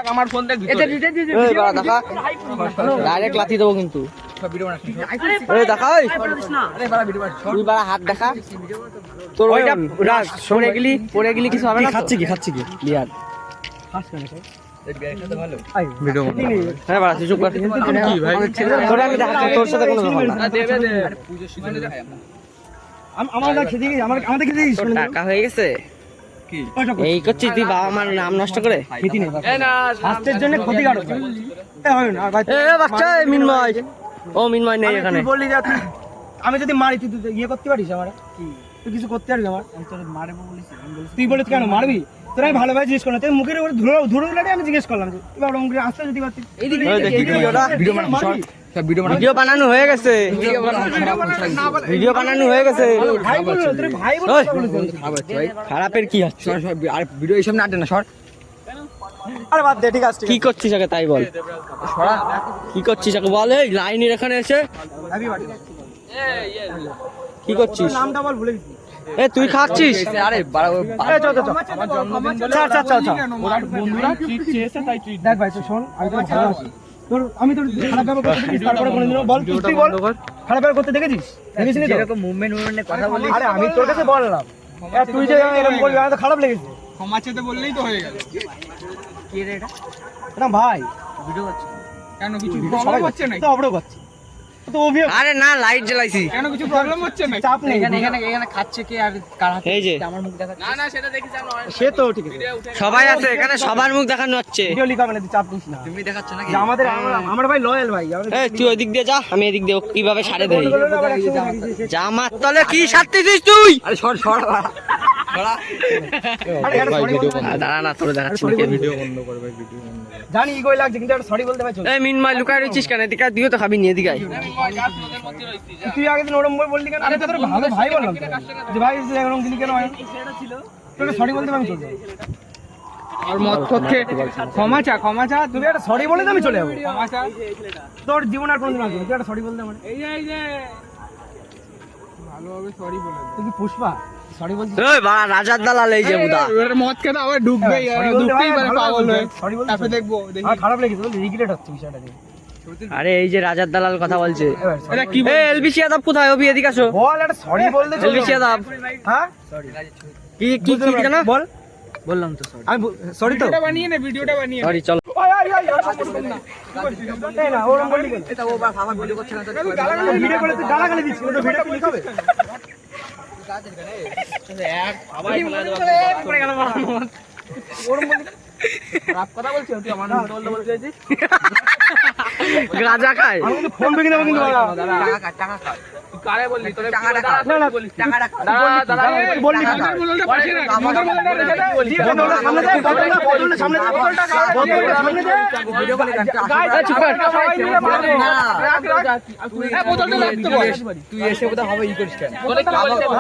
আমার ফোন দেখ ডাইরেক্ট লাথি দেবো কিন্তু দেখা তুই বাড়া হাত দেখা তোর ওইটা পড়ে গেলি কিছু হবে না। খাচ্ছি কি বিয়ার হ্যাঁ বাড়া চুপ কর তোরে আমি দেখাচ্ছি তোর সাথে কোনো টাকা হয়ে গেছে এই করছিস তুই বাবা মার নাম নষ্ট করে স্বাস্থ্যের জন্য ক্ষতিকারক। বাচ্চা মিনময় ও মিনময় নেই এখানে বললি যে আমি যদি মারি তুই ইয়ে করতে পারিস আমার তুই কিছু করতে পারবি আমার তুই বলিস কেন মারবি তোর আমি ভালোভাবে জিজ্ঞেস করলাম তুই মুখের উপরে ধুলো লাগে আমি জিজ্ঞেস করলাম মুখে আসতে যদি পারতি ভিডিও বানানো হয়ে গেছে খারাপের কি হচ্ছে আর ভিডিও এইসব না না সর আরে বাদ দে ঠিক আছে কি করছিস আগে তাই বল কি করছিস আগে বল এই লাইনের এখানে এসে কি করছিস নামটা বল ভুলে গেছি এ তুই খাচ্ছিস আরে আমার জন্মদিন বলে ওরা বন্ধুরা ট্রিট চেয়েছে তাই তুই দেখ ভাই শোন আমি তো ভালো আছি তোর আমি তোর খারাপ ব্যবহার করতে দেখি তারপরে কোনদিন বল তুই বল খারাপ ব্যবহার করতে দেখেছিস দেখিস নি তো এরকম মুভমেন্টে কথা বলি আরে আমি তোর কাছে বললাম তুই যে এরকম বলবি আমার তো খারাপ লেগেছে ক্ষমা চেতে বললেই তো হয়ে গেল কি রে এটা না ভাই ভিডিও করছিস কেন কিছু প্রবলেম হচ্ছে না তো অবড় করছিস তো আরে না লাইট জ্বালাইছি কেন কিছু প্রবলেম হচ্ছে না চাপ নেই এখানে খাচ্ছে কে আর কার হাতে এই যে আমার মুখ দেখাচ্ছে না সেটা দেখি জানো সে তো ঠিক আছে সবাই আছে এখানে সবার মুখ দেখানো হচ্ছে ভিডিও লিখা মানে তুই চাপ নিস না তুমি দেখাচ্ছ নাকি আমাদের আমার ভাই লয়াল ভাই এই তুই ওই দিক দিয়ে যা আমি এদিক দিয়ে কিভাবে সারে দেই জামার তলে কি সারতেছিস তুই আরে সর দাঁড়া না তোর দেখাচ্ছি ভিডিও বন্ধ কর ভাই ভিডিও বন্ধ জানি ইগোই লাগছে কিন্তু একটা সরি বলতে ভাই এই মিনমাই লুকায় রইছিস কেন এদিকে দিও তো খাবি নিয়ে এদিকে তুই আগে দিন ওরম বললি কেন আরে তোর ভালো ভাই বললাম যে ভাই এরকম দিলি কেন সেটা ছিল তোকে সরি বলতে আমি চলে যাব আর মত পক্ষে ক্ষমা চা তুই একটা সরি বলে আমি চলে যাব ক্ষমা চা তোর জীবন আর কোনদিন আসবে তুই একটা সরি বলতে আমার এই যে ভালোভাবে সরি বলে তুই কি পুষ্পা সরি বলছিস ওই বাড়া রাজার দালাল এই যে মুদা এর মত খেতে আবার ঢুকবেই ঢুকতেই পারে পাগল হয়ে সরি বলতে তারপরে দেখবো আর খারাপ লেগেছে বল রিগ্রেট হচ্ছে বিষয়টা নিয়ে আরে এই যে রাজার দালাল কথা বলছে এটা কি এই এলবিসি আদাব কোথায় ওবি এদিকে আসো বল একটা সরি বলতে এলবিসি আদাব হ্যাঁ সরি কি কেন বল বললাম তো সরি আমি সরি তো ভিডিওটা বানিয়ে সরি চল এই না ওরম বললি কেন এটা ও বাবা ভিডিও করছে না তো ভিডিও করে তুই গালাগালি দিছিস তো ভিডিও ক্লিক হবে গাঁজা খায় ফোন ভেঙে দেবো কিন্তু কারে বললি তোরে টাকা না বলিস টাকা বললি সামনে ভিডিও করে তুই এসে কোথাও হবে ই করিস কেন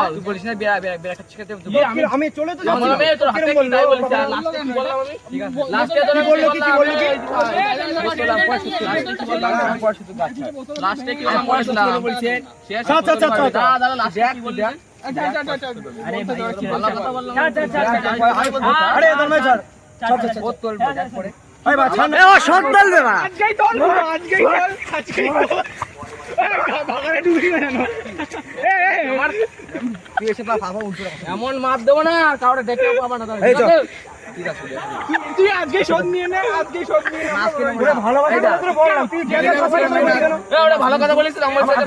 তুই বলিস না বেড়া খাচ্ছিস আমি চলে তো লাস্টে তোরা বললো কি লাস্টে কি বলছে দাদা লাস্টে কি বলছে আরে ভাই ভালো কথা বললাম আরে দরমে ছাড় ও তোল পড়ে ভাই বাবা ছাড় ও শট দলবে না আজকেই ভাগারে ঢুকি না আমার তুই এসে বাবা উল্টো এমন মাপ দেব না কাউরে দেখেও পাবা না তুই আজকে শট নিয়ে নে পুরো ভালোবাসা তোর বললাম তুই ওটা ভালো কথা বলিস আমার সাথে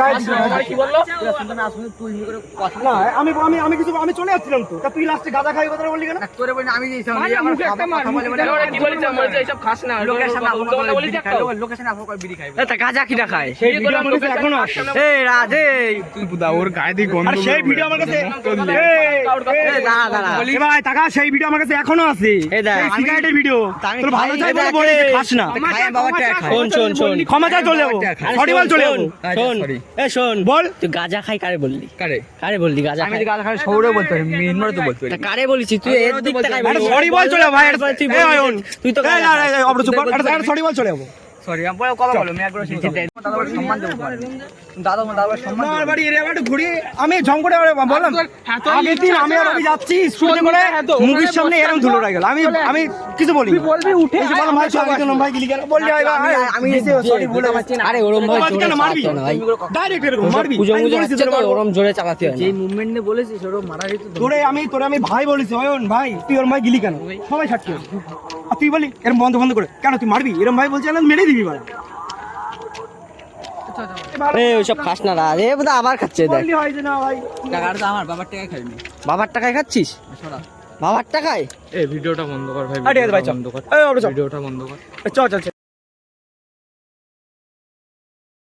কি বললো না আসলে তুই নি করে কথা না আমি চলে যাচ্ছিলাম তো তা তুই লাস্টে গাঁজা খাই কথা বললি কেন তোরে বলি আমি যেই সামনে আমার কথা বলে কি বলিস আমার এইসব খাস না লোকেশন বলিস লোকেশন আপু কই বিড়ি খাই তা গাঁজা কি না খায় সেই ভিডিও আমার কাছে এখনো আছে এই রাজে তুই বুদা ওর গায়ে দিয়ে গন্ধ আর সেই ভিডিও আমার কাছে এই দাঁড়া বলি ভাই টাকা সেই ভিডিও আমার কাছে এখনো আছে এই দেখ সিগারেটের ভিডিও তোর ভালো চাই বলে বলে খাস না খায় বাবা টাকা খায় শোন ক্ষমা চাই চলে যাবো সরি বল চলে যাবো শোন এই শোন বল তুই গাঁজা খাই কারে বললি কারে বললি গাঁজা আমি গাঁজা খাই সৌরে বলতে মিনমারে তো বলতে কারে বলিস তুই এর দিক থেকে সরি বল চলে ভাই তুই তো সরি বল চলে যাবো সরি কথা বলো আমি একবার সম্মান দেবো দাদা সম্মান আমার বাড়ি এরিয়া একটু ঘুরি আমি ঝম করে বললাম আগের দিন আমি আর আমি যাচ্ছি স্কুটি করে মুভির সামনে এরকম ধুলো রয়ে গেল আমি কিছু বলি তুই বলবি উঠে বললাম ভাই চল ভাই গিলি কেন বললি আমি সরি ভুলে গেছি আরে ওরম ভাই জোরে কেন মারবি চালাতে হয় না ভাই ডাইরেক্ট এরকম মারবি পুজো মুজো হচ্ছে তো ওরম জোরে চালাতে হয় না যেই মুভমেন্টে বলেছিস ওরও মারা যেত তো। তোরে আমি ভাই বলেছি অয়ন ভাই তুই ওর ভাই গিলি কেন সবাই সাক্ষী আছে। আর তুই বলি এরম বন্ধ করে কেন তুই মারবি এরম ভাই বলছে না মেরে দিবি ভাই এ ওইসব খাস না রে বোধ আবার খাচ্ছে দেখ বললি হয় যে না ভাই টাকাটা তো আমার বাবার টাকায় খাইনি। বাবার টাকায় খাচ্ছিস বাবার টাকায় এই ভিডিওটা বন্ধ কর ভাই আরে ভাই চল বন্ধ কর এই ওটা চল ভিডিওটা বন্ধ কর চল